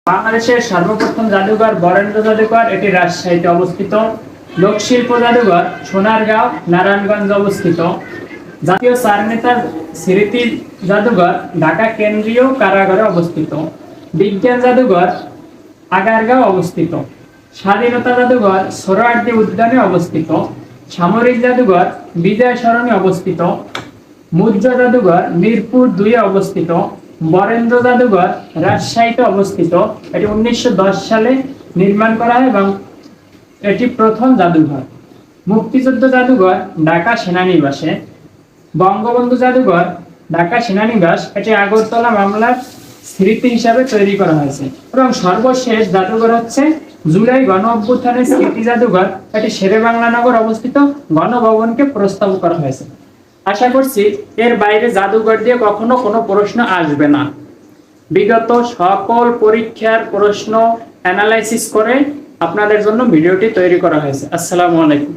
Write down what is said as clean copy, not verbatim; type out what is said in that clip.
বাংলাদেশের সর্বপ্রথম জাদুঘর বরেন্দ্র জাদুঘর, এটি রাজশাহীতে অবস্থিত। লোকশিল্প জাদুঘর সোনারগাঁও, নারায়ণগঞ্জ অবস্থিত। জাতীয় চার নেতার স্মৃতি জাদুঘর ঢাকা কেন্দ্রীয় কারাগারে অবস্থিত। বিজ্ঞান জাদুঘর আগারগাঁও অবস্থিত। স্বাধীনতা জাদুঘর সোহরাওয়ার্দী উদ্যানে অবস্থিত। সামরিক জাদুঘর বিজয় সরণি অবস্থিত। মুদ্রা জাদুঘর মিরপুর 2 এ অবস্থিত। বরেন্দ্র জাদুঘর রাজশাহীতে অবস্থিত। এটি 1910 সালে নির্মাণ করা হয় এবং এটি প্রথম জাদুঘর। মুক্তিযুদ্ধ জাদুঘর ঢাকা সেনানিবাসে। বঙ্গবন্ধু জাদুঘর ঢাকা সেনানিবাস, এটি আগরতলা মামলার স্মৃতি হিসাবে তৈরি করা হয়েছে। এবং সর্বশেষ জাদুঘর হচ্ছে জুলাই গণ অভ্যুত্থানের স্মৃতি জাদুঘর, এটি শেরেবাংলা নগর অবস্থিত। গণভবনকে প্রস্তাব করা হয়েছে। আশা করছি এর বাইরে জাদুঘর দিয়ে কখনো কোনো প্রশ্ন আসবে না। বিগত সকল পরীক্ষার প্রশ্ন অ্যানালাইসিস করে আপনাদের জন্য ভিডিওটি তৈরি করা হয়েছে। আসসালামু আলাইকুম।